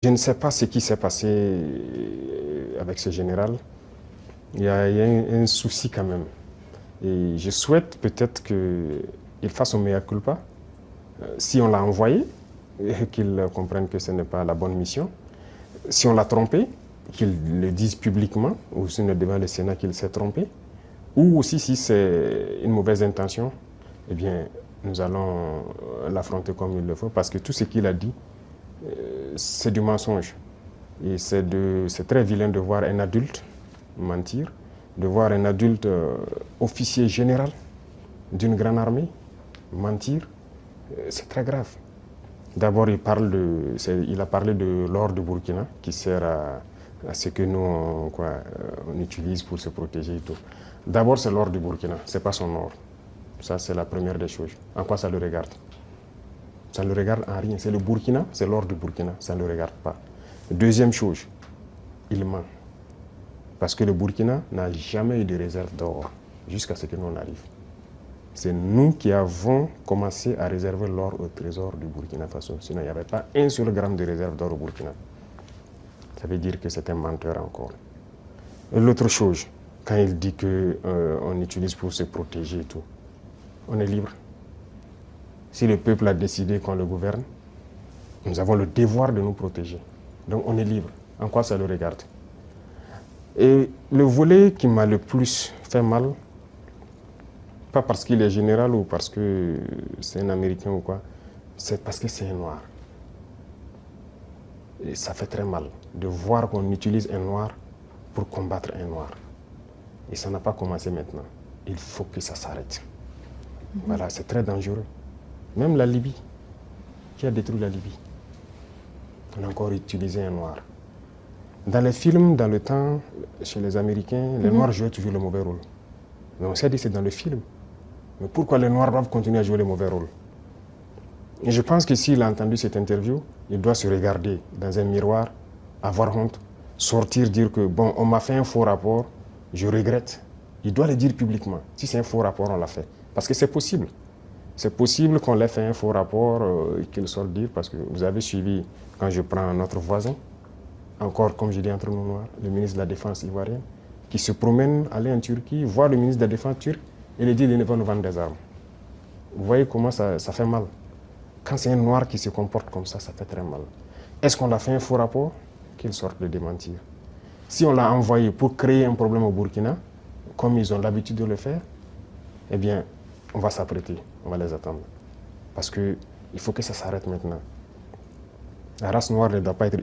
Je ne sais pas ce qui s'est passé avec ce général. Il y a un souci quand même. Et je souhaite peut-être qu'il fasse un mea culpa. Si on l'a envoyé, qu'il comprenne que ce n'est pas la bonne mission. Si on l'a trompé, qu'il le dise publiquement, ou sinon devant le Sénat qu'il s'est trompé. Ou aussi si c'est une mauvaise intention, eh bien, nous allons l'affronter comme il le faut, parce que tout ce qu'il a dit, c'est du mensonge. Et c'est très vilain de voir un adulte mentir, de voir un adulte officier général d'une grande armée mentir. C'est très grave. D'abord, il a parlé de l'or du Burkina qui sert à ce que nous, on utilise pour se protéger et tout. D'abord, c'est l'or du Burkina, ce n'est pas son or. Ça, c'est la première des choses. En quoi ça le regarde? Ça ne le regarde en rien. C'est le Burkina, c'est l'or du Burkina, ça ne le regarde pas. Deuxième chose, il ment. Parce que le Burkina n'a jamais eu de réserve d'or jusqu'à ce que nous on arrive. C'est nous qui avons commencé à réserver l'or au trésor du Burkina Faso. Sinon, il n'y avait pas un seul gramme de réserve d'or au Burkina. Ça veut dire que c'est un menteur encore. Et l'autre chose, quand il dit qu'on utilise pour se protéger et tout, on est libre. Si le peuple a décidé qu'on le gouverne, nous avons le devoir de nous protéger. Donc on est libre. En quoi ça le regarde? Et le volet qui m'a le plus fait mal, pas parce qu'il est général ou parce que c'est un Américain ou quoi, c'est parce que c'est un noir. Et ça fait très mal de voir qu'on utilise un noir pour combattre un noir. Et ça n'a pas commencé maintenant. Il faut que ça s'arrête. Voilà, c'est très dangereux. Même la Libye, qui a détruit la Libye, on a encore utilisé un noir. Dans les films, dans le temps, chez les Américains, les Noirs jouaient toujours le mauvais rôle. Mais on s'est dit que c'est dans le film. Mais pourquoi les Noirs doivent continuer à jouer le mauvais rôle? Et je pense que s'il a entendu cette interview, il doit se regarder dans un miroir, avoir honte, sortir, dire que bon, on m'a fait un faux rapport, je regrette. Il doit le dire publiquement. Si c'est un faux rapport, on l'a fait. Parce que c'est possible. C'est possible qu'on l'ait fait un faux rapport et qu'il sorte dire, parce que vous avez suivi, quand je prends notre voisin, encore, comme je dis entre nous noirs, le ministre de la Défense ivoirien, qui se promène, aller en Turquie, voir le ministre de la Défense turc et lui dit qu'il va nous vendre des armes. Vous voyez comment ça fait mal. Quand c'est un noir qui se comporte comme ça fait très mal. Est-ce qu'on a fait un faux rapport? Qu'il sorte de démentir. Si on l'a envoyé pour créer un problème au Burkina, comme ils ont l'habitude de le faire, eh bien, on va s'apprêter, on va les attendre. Parce qu'il faut que ça s'arrête maintenant. La race noire ne doit pas être